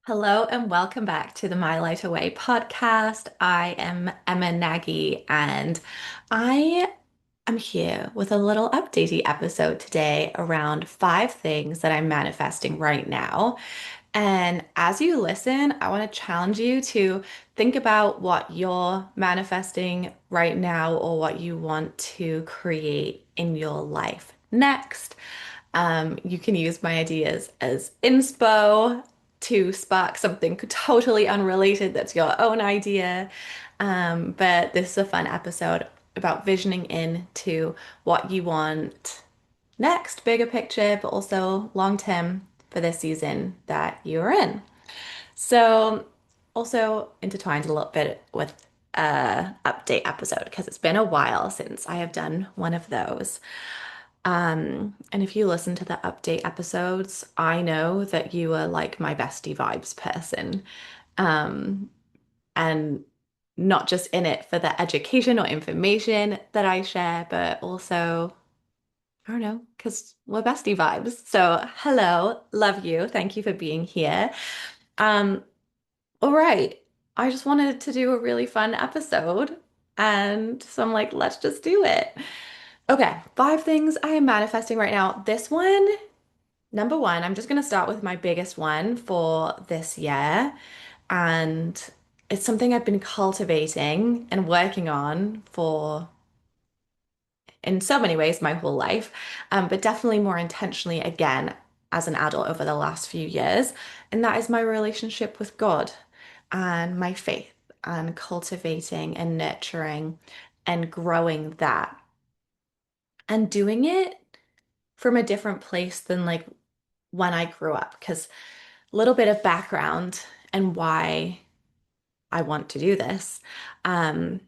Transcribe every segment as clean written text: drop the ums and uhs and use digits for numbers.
Hello and welcome back to the My Light Away podcast. I am Emma Nagy and I am here with a little updatey episode today around 5 things that I'm manifesting right now. And as you listen, I want to challenge you to think about what you're manifesting right now or what you want to create in your life next. You can use my ideas as inspo to spark something totally unrelated that's your own idea. But this is a fun episode about visioning into what you want next, bigger picture, but also long term for this season that you're in. So, also intertwined a little bit with update episode because it's been a while since I have done one of those. And if you listen to the update episodes, I know that you are like my bestie vibes person. Um, and not just in it for the education or information that I share, but also, I don't know, because we're bestie vibes. So, hello, love you. Thank you for being here. Um, all right. I just wanted to do a really fun episode. And so I'm like, let's just do it. Okay, 5 things I am manifesting right now. This one, number one, I'm just going to start with my biggest one for this year. And it's something I've been cultivating and working on for, in so many ways, my whole life, but definitely more intentionally again as an adult over the last few years. And that is my relationship with God and my faith and cultivating and nurturing and growing that and doing it from a different place than like when I grew up. Because a little bit of background and why I want to do this. Um,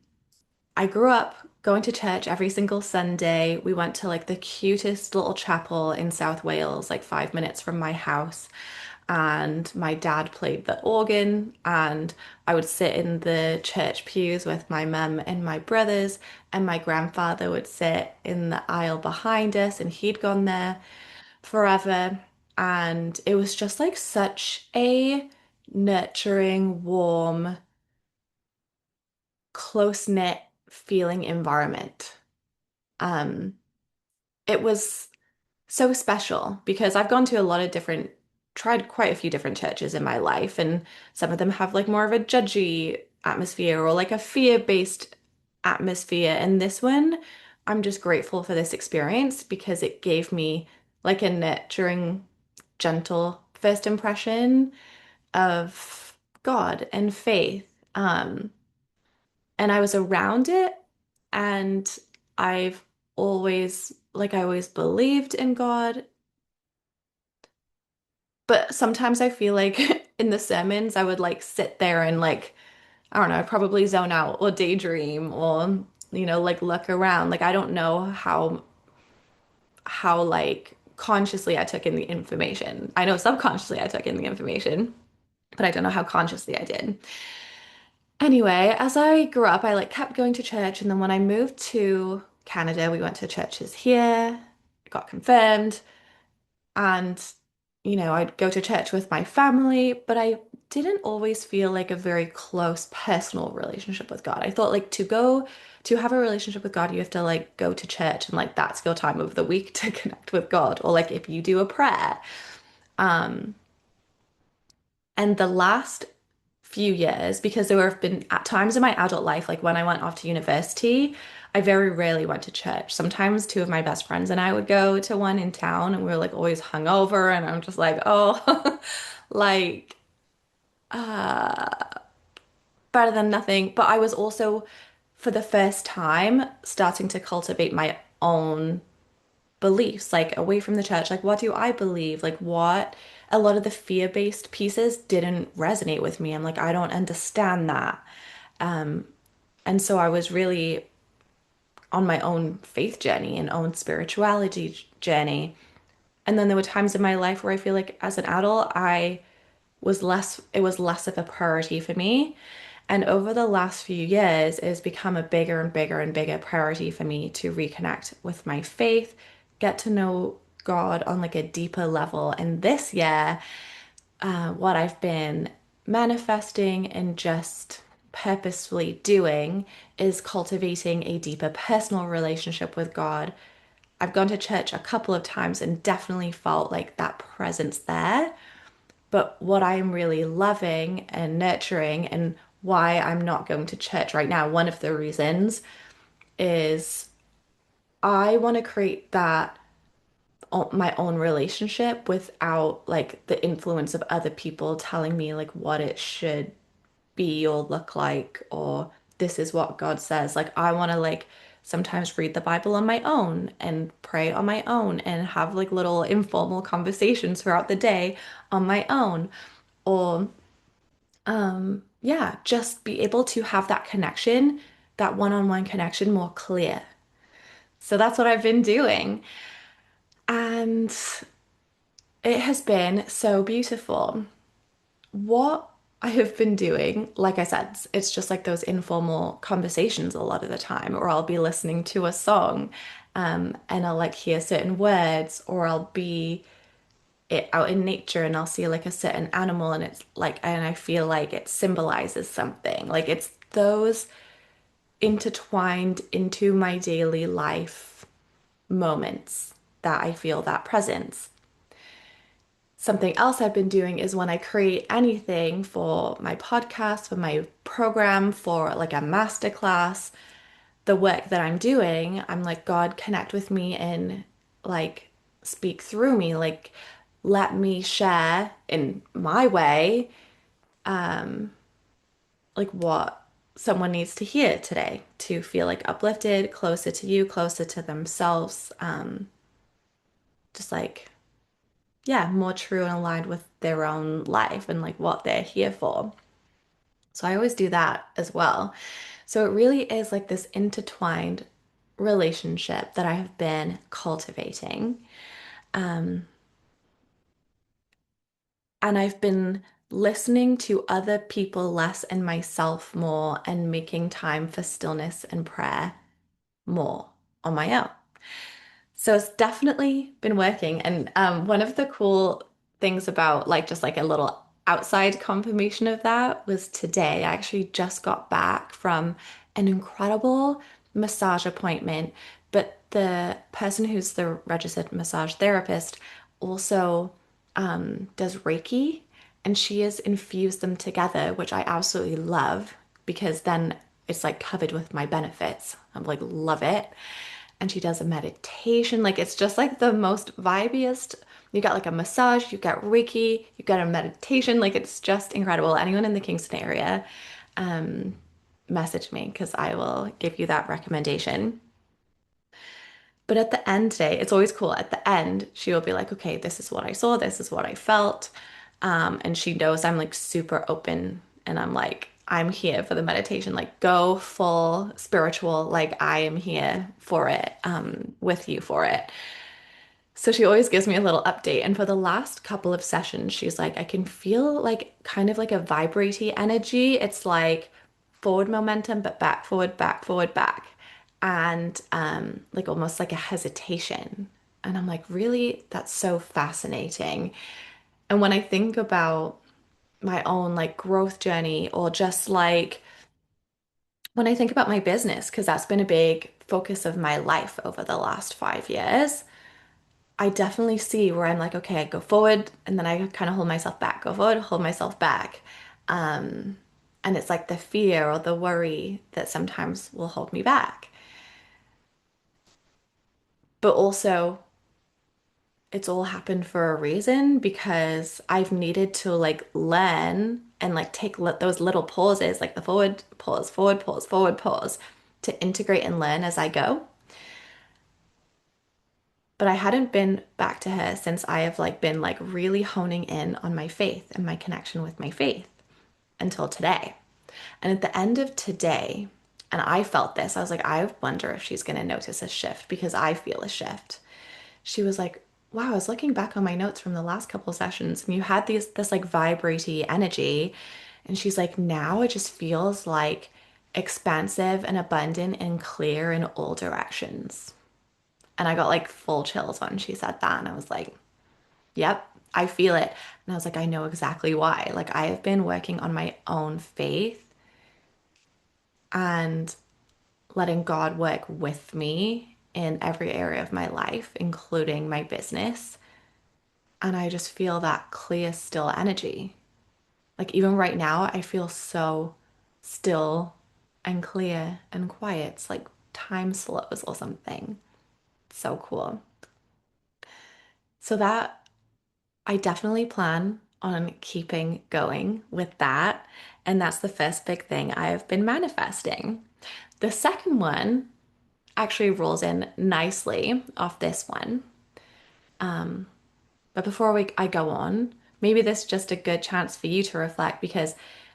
I grew up going to church every single Sunday. We went to like the cutest little chapel in South Wales, like 5 minutes from my house. And my dad played the organ, and I would sit in the church pews with my mum and my brothers, and my grandfather would sit in the aisle behind us, and he'd gone there forever. And it was just like such a nurturing, warm, close-knit feeling environment. Um, it was so special because I've gone to a lot of different, tried quite a few different churches in my life, and some of them have like more of a judgy atmosphere or like a fear-based atmosphere. And this one, I'm just grateful for this experience because it gave me like a nurturing, gentle first impression of God and faith. Um, and I was around it, and I've I always believed in God, but sometimes I feel like in the sermons, I would like sit there and like, I don't know, probably zone out or daydream or, like look around. Like, I don't know how like consciously I took in the information. I know subconsciously I took in the information, but I don't know how consciously I did. Anyway, as I grew up, I like kept going to church, and then when I moved to Canada, we went to churches here, got confirmed, and I'd go to church with my family, but I didn't always feel like a very close personal relationship with God. I thought like to have a relationship with God, you have to like go to church and like that's your time of the week to connect with God, or like if you do a prayer. Um, and the last few years, because there have been at times in my adult life, like when I went off to university, I very rarely went to church. Sometimes two of my best friends and I would go to one in town, and we were like always hungover, and I'm just like, oh, like, uh, better than nothing. But I was also, for the first time, starting to cultivate my own beliefs, like away from the church. Like, what do I believe? Like, what a lot of the fear-based pieces didn't resonate with me. I'm like, I don't understand that. And so I was really on my own faith journey and own spirituality journey. And then there were times in my life where I feel like as an adult, it was less of a priority for me. And over the last few years, it has become a bigger and bigger and bigger priority for me to reconnect with my faith, get to know God on like a deeper level. And this year, what I've been manifesting and just purposefully doing is cultivating a deeper personal relationship with God. I've gone to church a couple of times and definitely felt like that presence there. But what I'm really loving and nurturing, and why I'm not going to church right now, one of the reasons is I want to create that my own relationship without like the influence of other people telling me like what it should be or look like, or this is what God says. Like I want to like sometimes read the Bible on my own and pray on my own and have like little informal conversations throughout the day on my own, or yeah, just be able to have that connection, that one-on-one connection more clear. So that's what I've been doing. And it has been so beautiful. What I have been doing, like I said, it's just like those informal conversations a lot of the time, or I'll be listening to a song, and I'll like hear certain words, or I'll be out in nature and I'll see like a certain animal and it's like, and I feel like it symbolizes something. Like it's those intertwined into my daily life moments that I feel that presence. Something else I've been doing is when I create anything for my podcast, for my program, for like a masterclass, the work that I'm doing, I'm like, God, connect with me and like speak through me, like let me share in my way, like what someone needs to hear today to feel like uplifted, closer to you, closer to themselves, just like yeah, more true and aligned with their own life and like what they're here for. So I always do that as well. So it really is like this intertwined relationship that I have been cultivating. Um, and I've been listening to other people less and myself more and making time for stillness and prayer more on my own. So it's definitely been working. And one of the cool things about like just like a little outside confirmation of that was today. I actually just got back from an incredible massage appointment, but the person who's the registered massage therapist also does Reiki, and she has infused them together, which I absolutely love because then it's like covered with my benefits. I'm like, love it. And she does a meditation. Like it's just like the most vibiest. You got like a massage, you got Reiki, you got a meditation. Like it's just incredible. Anyone in the Kingston area, um, message me because I will give you that recommendation. But at the end today, it's always cool. At the end, she will be like, okay, this is what I saw, this is what I felt. And she knows I'm like super open and I'm like, I'm here for the meditation, like go full spiritual, like I am here for it, with you for it. So she always gives me a little update. And for the last couple of sessions, she's like, I can feel like kind of like a vibraty energy. It's like forward momentum, but back, forward, back, forward, back. And like almost like a hesitation. And I'm like, really? That's so fascinating. And when I think about my own like growth journey, or just like when I think about my business, because that's been a big focus of my life over the last 5 years, I definitely see where I'm like, okay, I go forward and then I kind of hold myself back, go forward, hold myself back. Um, and it's like the fear or the worry that sometimes will hold me back. But also, it's all happened for a reason because I've needed to like learn and like take those little pauses, like the forward pause, forward pause, forward pause, to integrate and learn as I go. But I hadn't been back to her since I have like been like really honing in on my faith and my connection with my faith until today. And at the end of today, and I felt this, I was like, I wonder if she's going to notice a shift because I feel a shift. She was like, wow, I was looking back on my notes from the last couple sessions and you had this like vibraty energy. And she's like, now it just feels like expansive and abundant and clear in all directions. And I got like full chills when she said that. And I was like, yep, I feel it. And I was like, I know exactly why. Like, I have been working on my own faith and letting God work with me in every area of my life, including my business. And I just feel that clear, still energy. Like, even right now, I feel so still and clear and quiet. It's like time slows or something. So cool. So that I definitely plan on keeping going with that. And that's the first big thing I've been manifesting. The second one actually rolls in nicely off this one. But before I go on, maybe this is just a good chance for you to reflect because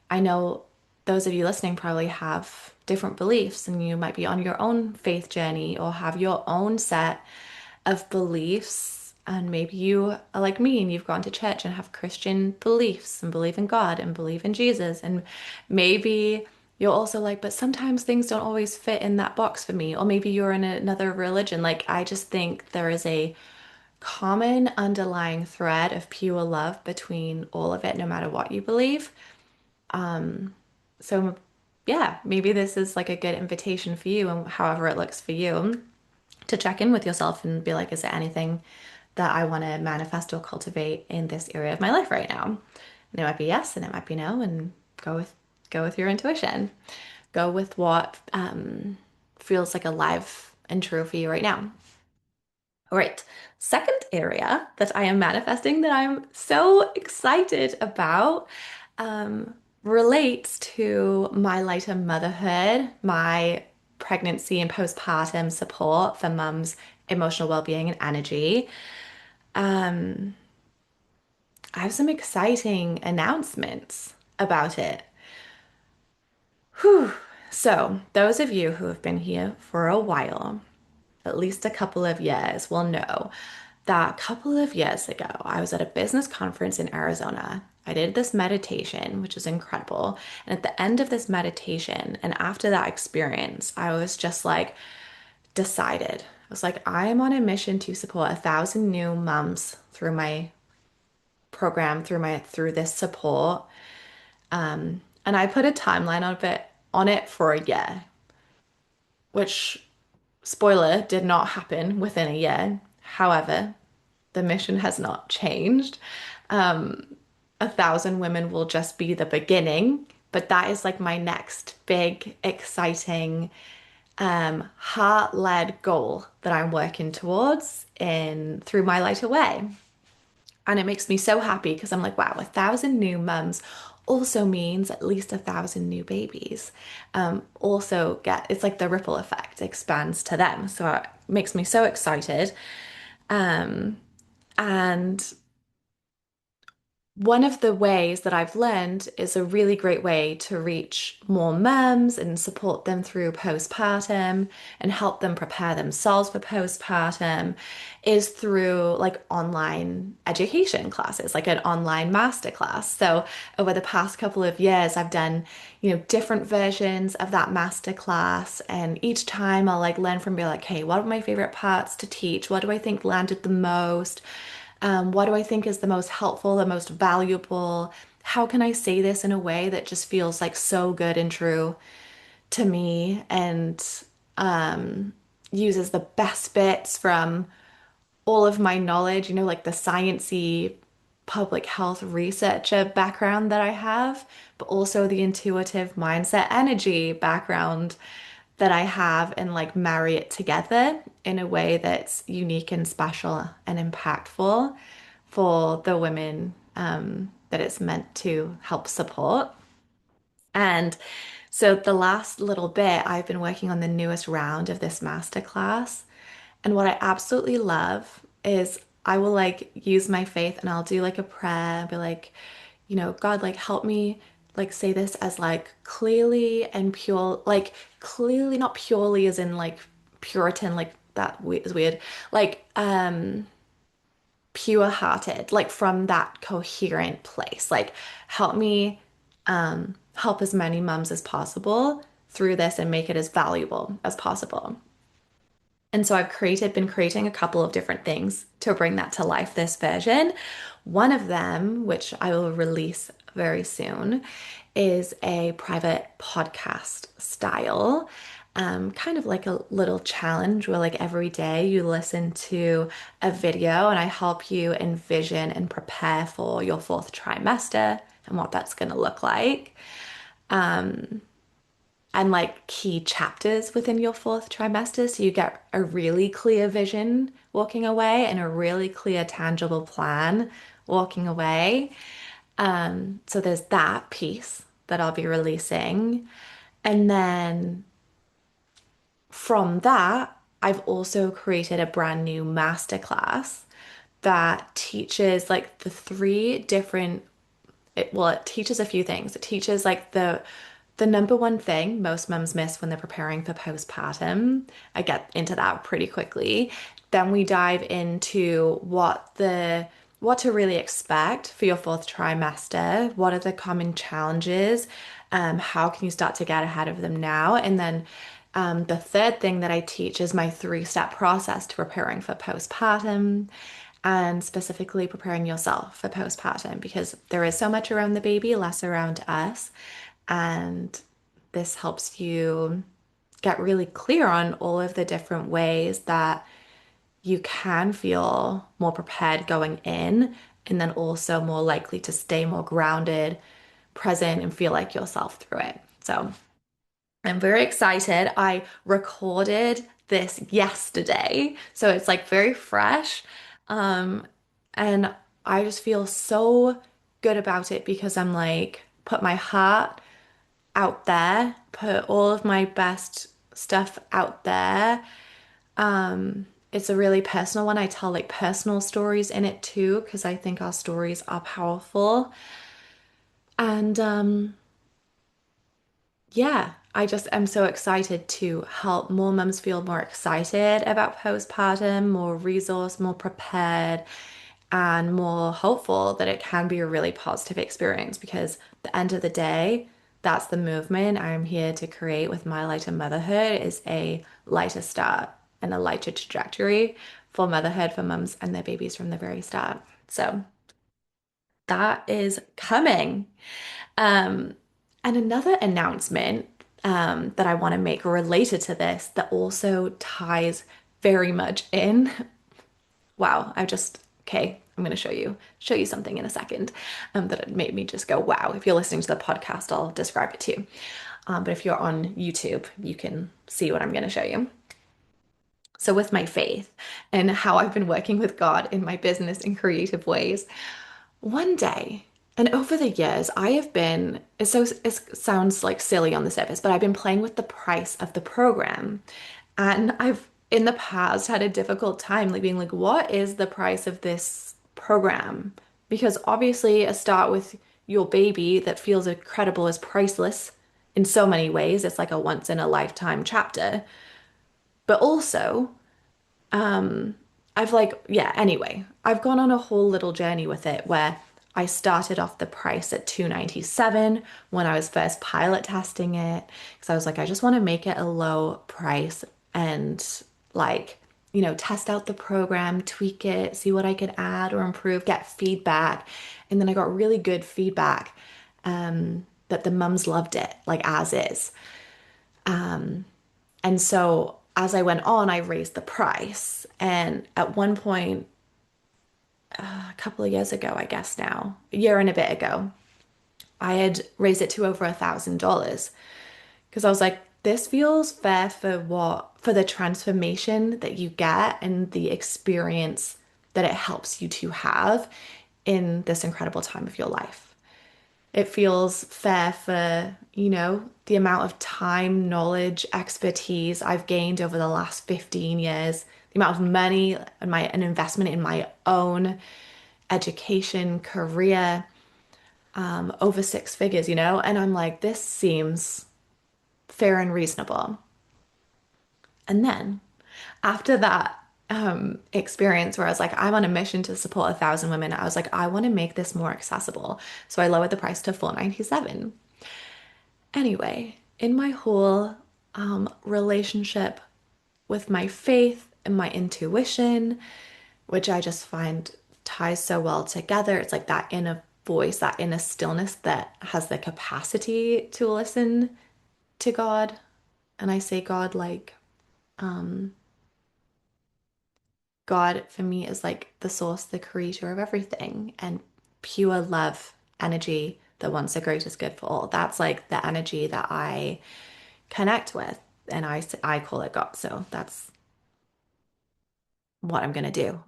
I know those of you listening probably have different beliefs and you might be on your own faith journey or have your own set of beliefs. And maybe you are like me and you've gone to church and have Christian beliefs and believe in God and believe in Jesus. And maybe you're also like, but sometimes things don't always fit in that box for me. Or maybe you're in another religion. Like, I just think there is a common underlying thread of pure love between all of it, no matter what you believe. So, yeah, maybe this is like a good invitation for you, and however it looks for you, to check in with yourself and be like, is there anything that I want to manifest or cultivate in this area of my life right now? And it might be yes, and it might be no, and go with your intuition. Go with what feels like alive and true for you right now. All right. Second area that I am manifesting that I'm so excited about relates to my later motherhood, my pregnancy and postpartum support for mums' emotional well-being and energy. Um, I have some exciting announcements about it. Whew. So, those of you who have been here for a while, at least a couple of years, will know that a couple of years ago, I was at a business conference in Arizona. I did this meditation, which was incredible. And at the end of this meditation, and after that experience, I was just like, decided. I was like, I am on a mission to support 1,000 new mums through my program, through this support. And I put a timeline on it for a year, which spoiler did not happen within a year. However, the mission has not changed. 1,000 women will just be the beginning, but that is like my next big, exciting, heart-led goal that I'm working towards in through my light away. And it makes me so happy because I'm like, wow, 1,000 new mums also means at least 1,000 new babies. Also get it's like the ripple effect expands to them. So it makes me so excited. Um, and one of the ways that I've learned is a really great way to reach more mums and support them through postpartum and help them prepare themselves for postpartum is through like online education classes, like an online masterclass. So over the past couple of years, I've done, different versions of that masterclass, and each time I'll like learn from be like, hey, what are my favorite parts to teach? What do I think landed the most? What do I think is the most helpful, the most valuable? How can I say this in a way that just feels like so good and true to me and uses the best bits from all of my knowledge, like the sciencey public health researcher background that I have, but also the intuitive mindset energy background that I have and like marry it together in a way that's unique and special and impactful for the women that it's meant to help support. And so the last little bit, I've been working on the newest round of this masterclass. And what I absolutely love is I will like use my faith and I'll do like a prayer, be like, God, like help me like say this as like clearly and pure, like clearly, not purely as in like Puritan, like is weird, like pure hearted, like from that coherent place. Like help me help as many mums as possible through this and make it as valuable as possible. And so been creating a couple of different things to bring that to life, this version. One of them, which I will release very soon, is a private podcast style, kind of like a little challenge where like every day you listen to a video and I help you envision and prepare for your fourth trimester and what that's going to look like. And like key chapters within your fourth trimester. So you get a really clear vision walking away and a really clear, tangible plan walking away. So there's that piece that I'll be releasing. And then from that, I've also created a brand new masterclass that teaches like the three different it teaches a few things. It teaches like the number one thing most mums miss when they're preparing for postpartum. I get into that pretty quickly. Then we dive into what to really expect for your fourth trimester. What are the common challenges? How can you start to get ahead of them now? And then the third thing that I teach is my three-step process to preparing for postpartum and specifically preparing yourself for postpartum because there is so much around the baby, less around us. And this helps you get really clear on all of the different ways that you can feel more prepared going in, and then also more likely to stay more grounded, present, and feel like yourself through it. So I'm very excited. I recorded this yesterday, so it's like very fresh. Um, and I just feel so good about it because I'm like, put my heart out there, put all of my best stuff out there. It's a really personal one. I tell like personal stories in it too, because I think our stories are powerful. And yeah, I just am so excited to help more mums feel more excited about postpartum, more resourced, more prepared, and more hopeful that it can be a really positive experience because at the end of the day, that's the movement I'm here to create with My Lighter Motherhood is a lighter start and a lighter trajectory for motherhood for mums and their babies from the very start. So that is coming. Um, and another announcement that I want to make related to this that also ties very much in. Wow, okay, I'm going to show you something in a second that it made me just go, wow. If you're listening to the podcast, I'll describe it to you. But if you're on YouTube, you can see what I'm going to show you. So with my faith and how I've been working with God in my business in creative ways, one day, and over the years, I have been, it sounds like silly on the surface, but I've been playing with the price of the program. And I've in the past had a difficult time like being like, what is the price of this program? Because obviously a start with your baby that feels incredible is priceless in so many ways. It's like a once in a lifetime chapter. But also, anyway, I've gone on a whole little journey with it where I started off the price at 297 when I was first pilot testing it because I was like, I just want to make it a low price and like, test out the program, tweak it, see what I could add or improve, get feedback. And then I got really good feedback that the mums loved it, like as is. And so as I went on, I raised the price. And at one point, a couple of years ago, I guess now, a year and a bit ago, I had raised it to over $1,000 because I was like, this feels fair for the transformation that you get and the experience that it helps you to have in this incredible time of your life. It feels fair for, the amount of time, knowledge, expertise I've gained over the last 15 years, the amount of money and an investment in my own education, career, over six figures, And I'm like, this seems fair and reasonable. And then after that experience where I was like, I'm on a mission to support 1,000 women, I was like, I want to make this more accessible. So I lowered the price to 497. Anyway, in my whole relationship with my faith and my intuition, which I just find ties so well together. It's like that inner voice, that inner stillness that has the capacity to listen to God. And I say God like, um, God for me is like the source, the creator of everything, and pure love energy that wants the greatest good for all. That's like the energy that I connect with, and I call it God. So that's what I'm gonna do.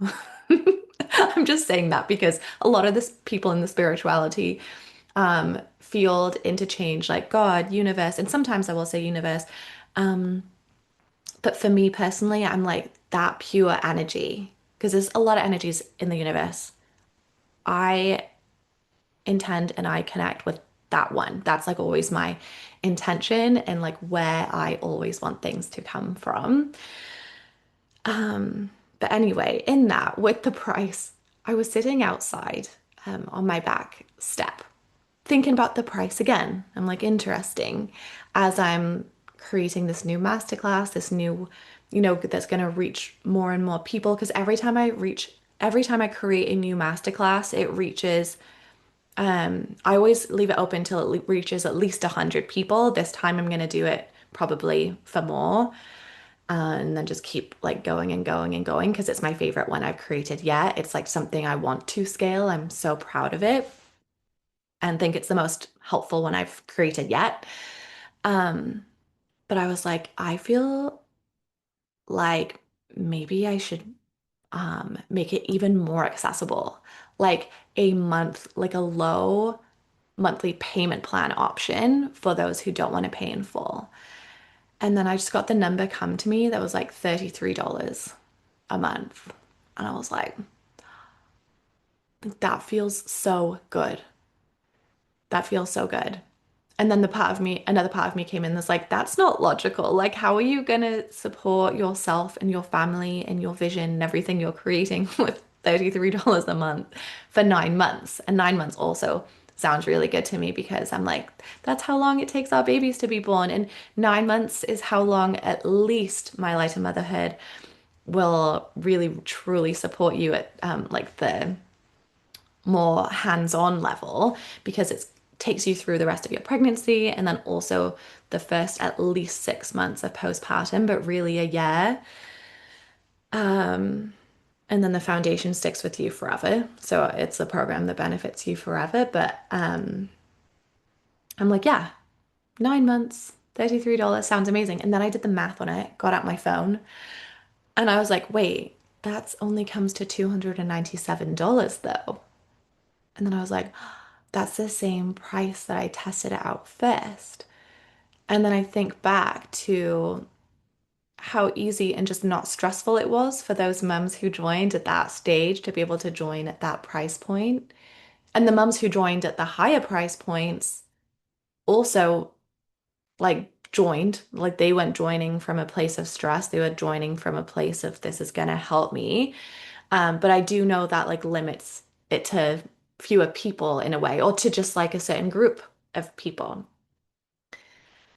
I'm just saying that because a lot of this people in the spirituality field interchange like God, universe, and sometimes I will say universe. Um, but for me personally, I'm like that pure energy because there's a lot of energies in the universe. I intend and I connect with that one. That's like always my intention and like where I always want things to come from. But anyway, in that, with the price, I was sitting outside on my back step, thinking about the price again. I'm like, interesting, as I'm creating this new masterclass, this new, that's going to reach more and more people. Because every time I create a new masterclass, it reaches, I always leave it open till it reaches at least 100 people. This time I'm going to do it probably for more and then just keep like going and going and going because it's my favorite one I've created yet. It's like something I want to scale. I'm so proud of it and think it's the most helpful one I've created yet. Um, but I was like, I feel like maybe I should make it even more accessible, like a month, like a low monthly payment plan option for those who don't want to pay in full. And then I just got the number come to me that was like $33 a month. And I was like, that feels so good. That feels so good. And then another part of me came in that's like, that's not logical. Like, how are you gonna support yourself and your family and your vision and everything you're creating with $33 a month for 9 months? And 9 months also sounds really good to me because I'm like, that's how long it takes our babies to be born. And 9 months is how long at least my light of motherhood will really truly support you at like the more hands-on level because it takes you through the rest of your pregnancy and then also the first at least 6 months of postpartum, but really a year. Um, and then the foundation sticks with you forever. So it's a program that benefits you forever. But I'm like, yeah, 9 months, $33 sounds amazing. And then I did the math on it, got out my phone, and I was like, wait, that's only comes to $297 though. And then I was like, that's the same price that I tested it out first. And then I think back to how easy and just not stressful it was for those mums who joined at that stage to be able to join at that price point. And the mums who joined at the higher price points also like joined, like they weren't joining from a place of stress. They were joining from a place of this is going to help me. But I do know that like limits it to fewer people in a way, or to just like a certain group of people.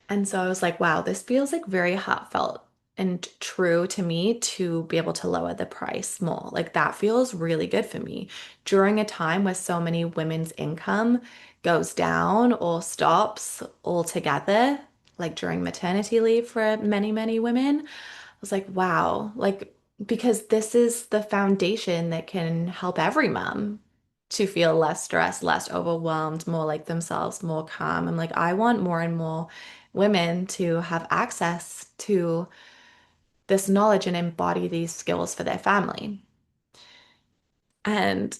And so I was like, wow, this feels like very heartfelt and true to me to be able to lower the price more. Like that feels really good for me during a time where so many women's income goes down or stops altogether, like during maternity leave for many, many women. I was like, wow, like because this is the foundation that can help every mom to feel less stressed, less overwhelmed, more like themselves, more calm. I'm like, I want more and more women to have access to this knowledge and embody these skills for their family. And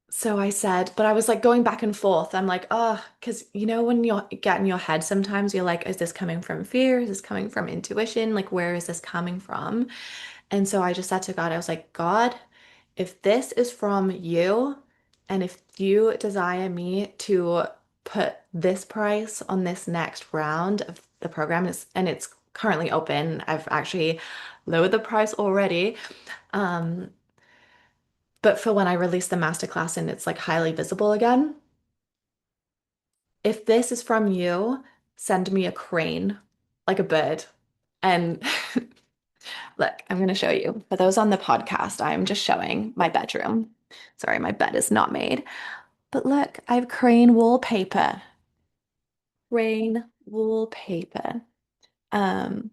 so I said, but I was like going back and forth. I'm like, oh, because when you get in your head, sometimes you're like, is this coming from fear? Is this coming from intuition? Like, where is this coming from? And so I just said to God, I was like, God, if this is from you, and if you desire me to put this price on this next round of the program, and it's currently open, I've actually lowered the price already. Um, but for when I release the masterclass and it's like highly visible again, if this is from you, send me a crane, like a bird. And Look, I'm going to show you. For those on the podcast, I'm just showing my bedroom. Sorry, my bed is not made. But look, I have crane wallpaper. Crane wallpaper. Um,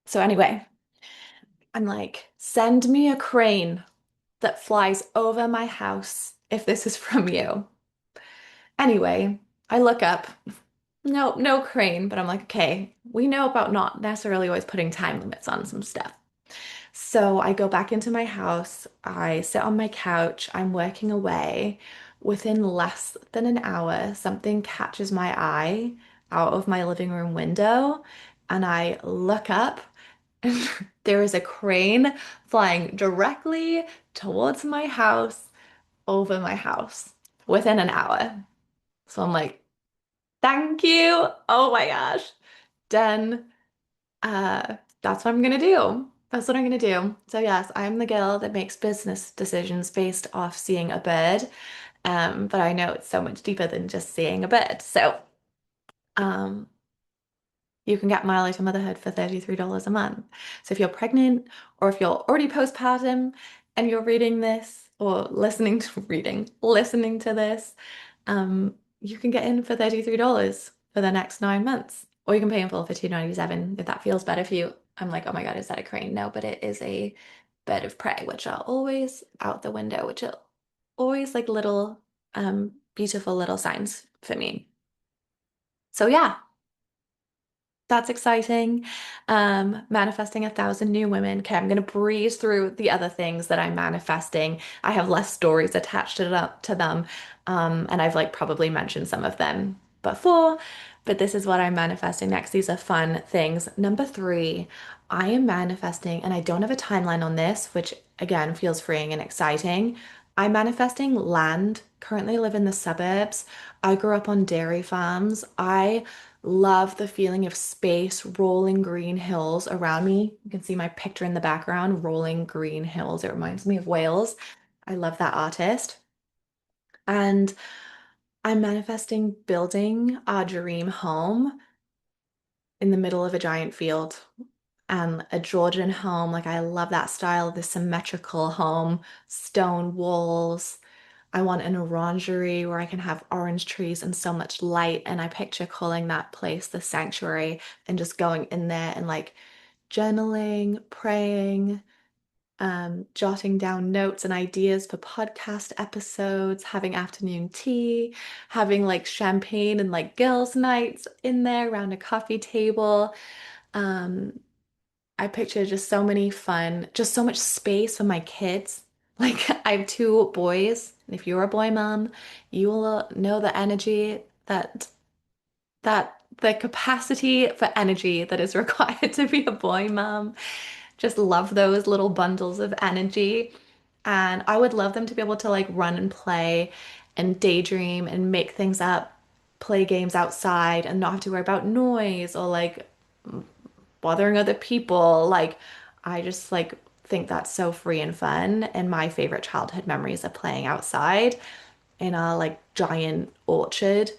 so anyway, I'm like, send me a crane that flies over my house if this is from you. Anyway, I look up. No, no crane, but I'm like, okay, we know about not necessarily always putting time limits on some stuff. So I go back into my house. I sit on my couch. I'm working away. Within less than an hour, something catches my eye out of my living room window, and I look up, and there is a crane flying directly towards my house, over my house, within an hour. So I'm like, thank you. Oh my gosh. Done. That's what I'm gonna do. That's what I'm gonna do. So yes, I'm the girl that makes business decisions based off seeing a bird. But I know it's so much deeper than just seeing a bird. So um, you can get Milo to Motherhood for $33 a month. So if you're pregnant or if you're already postpartum and you're reading this or listening to this, you can get in for $33 for the next 9 months. Or you can pay in full for $297 if that feels better for you. I'm like, oh my God, is that a crane? No, but it is a bird of prey, which are always out the window, which are always like little beautiful little signs for me. So yeah, that's exciting. Manifesting 1,000 new women. Okay, I'm going to breeze through the other things that I'm manifesting. I have less stories attached to them. And I've like probably mentioned some of them before, but this is what I'm manifesting next. These are fun things. Number three, I am manifesting, and I don't have a timeline on this, which again feels freeing and exciting. I'm manifesting land. Currently live in the suburbs. I grew up on dairy farms. I love the feeling of space, rolling green hills around me. You can see my picture in the background, rolling green hills. It reminds me of Wales. I love that artist. And I'm manifesting building our dream home in the middle of a giant field and a Georgian home. Like, I love that style, the symmetrical home, stone walls. I want an orangery where I can have orange trees and so much light. And I picture calling that place the sanctuary and just going in there and like journaling, praying, jotting down notes and ideas for podcast episodes, having afternoon tea, having like champagne and like girls' nights in there around a coffee table. Um, I picture just so many fun, just so much space for my kids. Like, I have two boys, and if you're a boy mom, you will know the energy that the capacity for energy that is required to be a boy mom. Just love those little bundles of energy. And I would love them to be able to like run and play and daydream and make things up, play games outside and not have to worry about noise or like bothering other people. Like, I just like think that's so free and fun. And my favorite childhood memories are playing outside in our like giant orchard,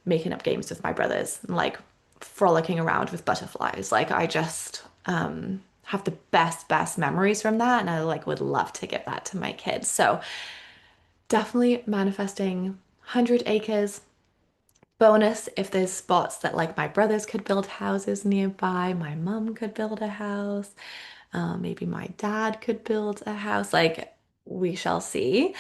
making up games with my brothers and like frolicking around with butterflies. Like, I just have the best memories from that. And I like would love to give that to my kids. So definitely manifesting 100 acres. Bonus if there's spots that like my brothers could build houses nearby, my mom could build a house, maybe my dad could build a house. Like, we shall see.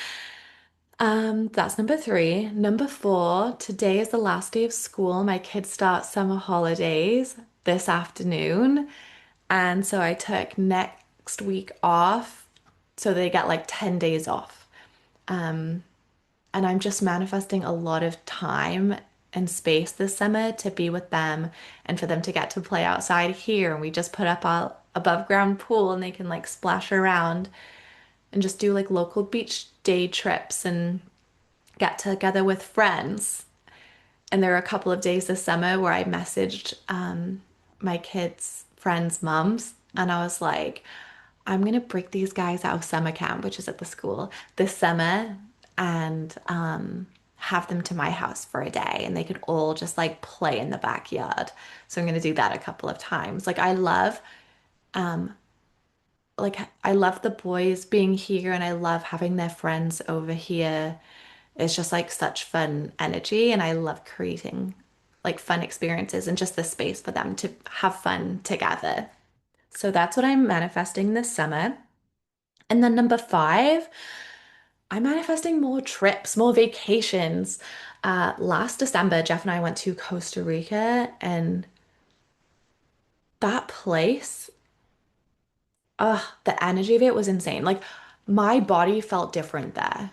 That's number three. Number four, today is the last day of school. My kids start summer holidays this afternoon. And so I took next week off. So they get like 10 days off. And I'm just manifesting a lot of time and space this summer to be with them and for them to get to play outside here. And we just put up a above ground pool and they can like splash around and just do like local beach day trips and get together with friends. And there are a couple of days this summer where I messaged my kids' friends' mums, and I was like, I'm gonna break these guys out of summer camp, which is at the school, this summer, and have them to my house for a day, and they could all just like play in the backyard. So I'm gonna do that a couple of times. Like, I love like I love the boys being here and I love having their friends over here. It's just like such fun energy and I love creating like fun experiences and just the space for them to have fun together. So that's what I'm manifesting this summer. And then number five, I'm manifesting more trips, more vacations. Last December, Jeff and I went to Costa Rica, and that place, the energy of it was insane. Like my body felt different there.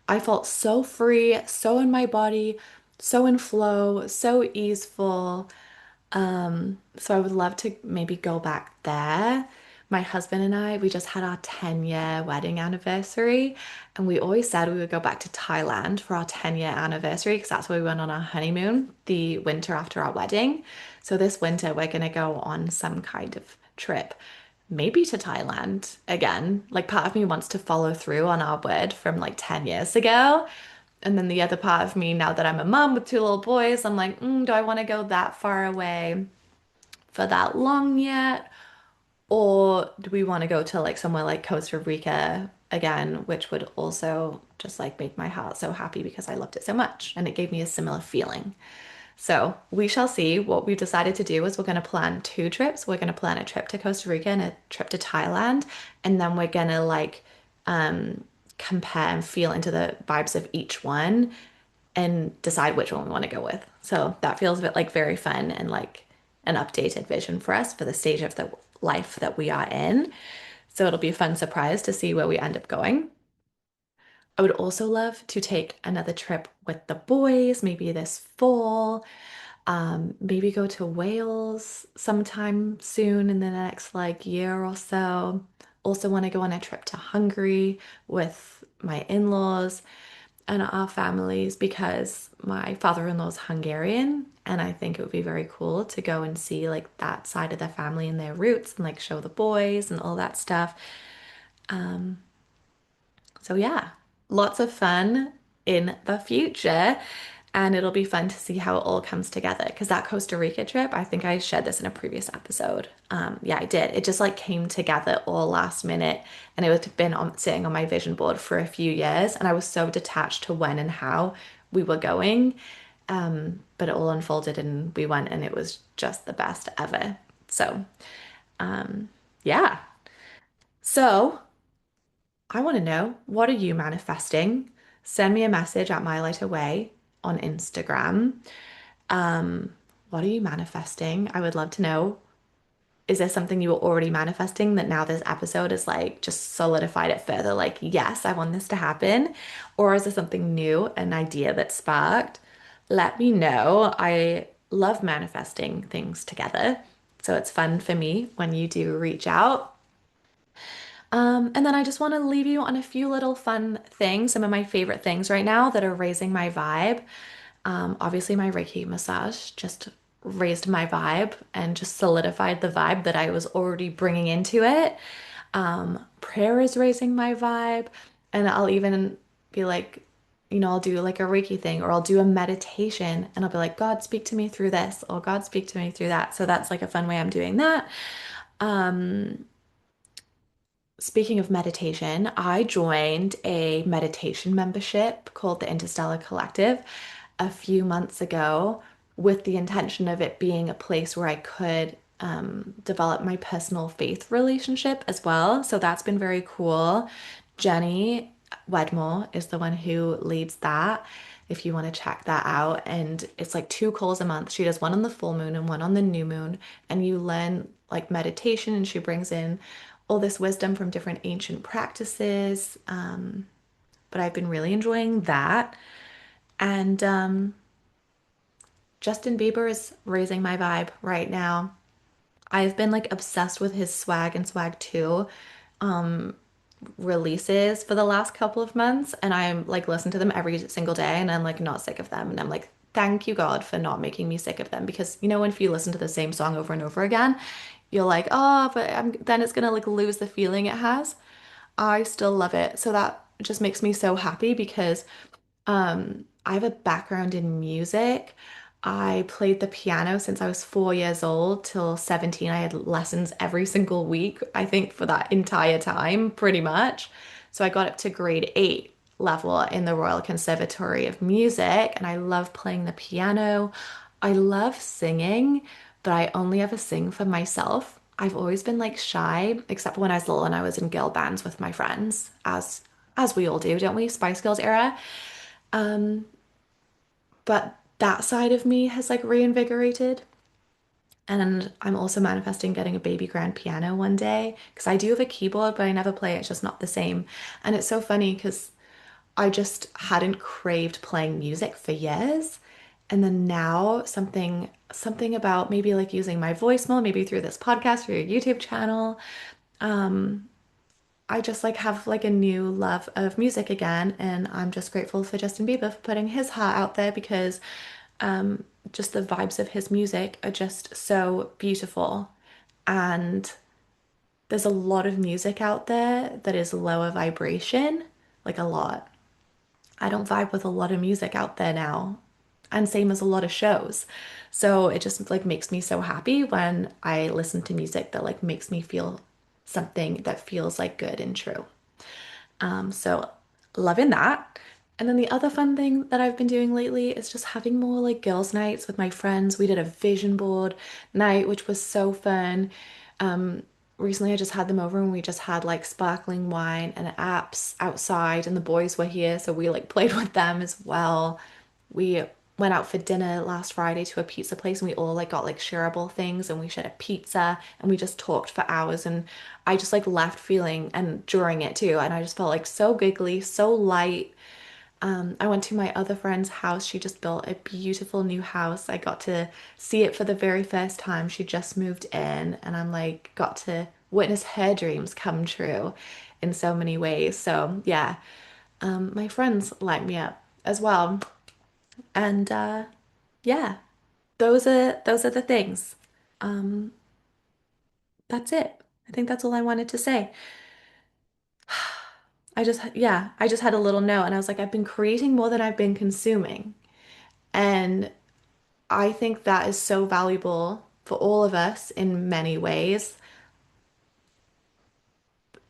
I felt so free, so in my body, so in flow, so easeful. So I would love to maybe go back there. My husband and I, we just had our 10-year wedding anniversary, and we always said we would go back to Thailand for our 10-year anniversary because that's where we went on our honeymoon the winter after our wedding. So this winter, we're gonna go on some kind of trip, maybe to Thailand again. Like part of me wants to follow through on our word from like 10 years ago. And then the other part of me, now that I'm a mom with two little boys, I'm like, do I want to go that far away for that long yet? Or do we want to go to like somewhere like Costa Rica again, which would also just like make my heart so happy because I loved it so much and it gave me a similar feeling. So we shall see. What we've decided to do is we're going to plan two trips. We're going to plan a trip to Costa Rica and a trip to Thailand, and then we're going to like um, compare and feel into the vibes of each one and decide which one we want to go with. So that feels a bit like very fun and like an updated vision for us for the stage of the life that we are in. So it'll be a fun surprise to see where we end up going. I would also love to take another trip with the boys, maybe this fall. Maybe go to Wales sometime soon in the next like year or so. Also want to go on a trip to Hungary with my in-laws and our families because my father-in-law's Hungarian and I think it would be very cool to go and see like that side of the family and their roots and like show the boys and all that stuff. So yeah, lots of fun in the future. And it'll be fun to see how it all comes together. Because that Costa Rica trip, I think I shared this in a previous episode. Yeah, I did. It just like came together all last minute. And it had been sitting on my vision board for a few years. And I was so detached to when and how we were going. But it all unfolded and we went and it was just the best ever. So, yeah. So I want to know, what are you manifesting? Send me a message at My Light Away on Instagram. What are you manifesting? I would love to know. Is there something you were already manifesting that now this episode is like just solidified it further? Like, yes, I want this to happen. Or is there something new, an idea that sparked? Let me know. I love manifesting things together. So it's fun for me when you do reach out. And then I just want to leave you on a few little fun things, some of my favorite things right now that are raising my vibe. Obviously, my Reiki massage just raised my vibe and just solidified the vibe that I was already bringing into it. Prayer is raising my vibe, and I'll even be like, I'll do like a Reiki thing or I'll do a meditation and I'll be like, God, speak to me through this or God, speak to me through that. So that's like a fun way I'm doing that. Speaking of meditation, I joined a meditation membership called the Interstellar Collective a few months ago with the intention of it being a place where I could develop my personal faith relationship as well. So that's been very cool. Jenny Wedmore is the one who leads that. If you want to check that out, and it's like two calls a month. She does one on the full moon and one on the new moon, and you learn like meditation, and she brings in all this wisdom from different ancient practices. But I've been really enjoying that. And Justin Bieber is raising my vibe right now. I've been like obsessed with his Swag and Swag 2 releases for the last couple of months, and I'm like listen to them every single day, and I'm like not sick of them. And I'm like, thank you, God, for not making me sick of them. Because if you listen to the same song over and over again, you're like, oh, but then it's gonna like lose the feeling it has. I still love it. So that just makes me so happy because I have a background in music. I played the piano since I was 4 years old till 17. I had lessons every single week, I think, for that entire time, pretty much. So I got up to grade 8 level in the Royal Conservatory of Music, and I love playing the piano. I love singing, but I only ever sing for myself. I've always been like shy, except for when I was little and I was in girl bands with my friends, as we all do, don't we? Spice Girls era. Um, but that side of me has like reinvigorated. And I'm also manifesting getting a baby grand piano one day because I do have a keyboard, but I never play it. It's just not the same. And it's so funny because I just hadn't craved playing music for years. And then now something about maybe like using my voice more, maybe through this podcast or your YouTube channel. I just like have like a new love of music again, and I'm just grateful for Justin Bieber for putting his heart out there because just the vibes of his music are just so beautiful. And there's a lot of music out there that is lower vibration, like a lot. I don't vibe with a lot of music out there now, and same as a lot of shows. So it just like makes me so happy when I listen to music that like makes me feel something that feels like good and true. So loving that. And then the other fun thing that I've been doing lately is just having more like girls' nights with my friends. We did a vision board night, which was so fun. Um, Recently I just had them over and we just had like sparkling wine and apps outside, and the boys were here, so we like played with them as well. We went out for dinner last Friday to a pizza place and we all like got like shareable things and we shared a pizza and we just talked for hours, and I just like left feeling, and during it too, and I just felt like so giggly, so light. I went to my other friend's house. She just built a beautiful new house. I got to see it for the very first time. She just moved in, and I'm like, got to witness her dreams come true in so many ways. So, yeah, my friends light me up as well. And yeah, those are the things. Um, that's it. I think that's all I wanted to say. I just had a little note and I was like, I've been creating more than I've been consuming. And I think that is so valuable for all of us in many ways,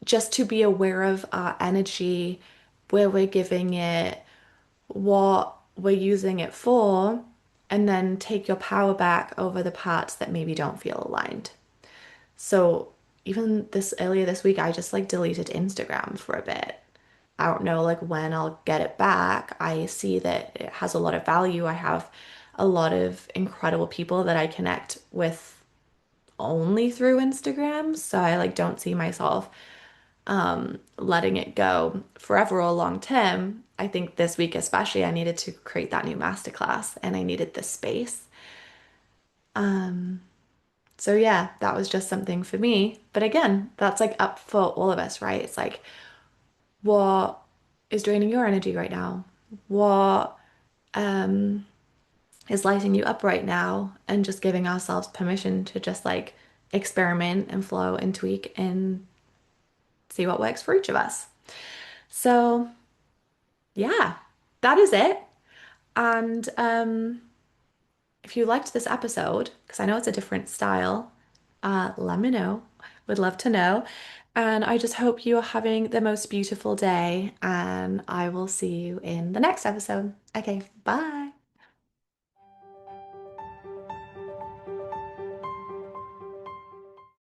just to be aware of our energy, where we're giving it, what we're using it for, and then take your power back over the parts that maybe don't feel aligned. So even this earlier this week, I just like deleted Instagram for a bit. I don't know like when I'll get it back. I see that it has a lot of value. I have a lot of incredible people that I connect with only through Instagram. So I like don't see myself letting it go forever or long term. I think this week especially I needed to create that new masterclass and I needed this space. So yeah, that was just something for me. But again, that's like up for all of us, right? It's like what is draining your energy right now? What um is lighting you up right now? And just giving ourselves permission to just like experiment and flow and tweak and see what works for each of us. So, yeah, that is it. And if you liked this episode, because I know it's a different style, let me know. Would love to know. And I just hope you are having the most beautiful day, and I will see you in the next episode. Okay, bye.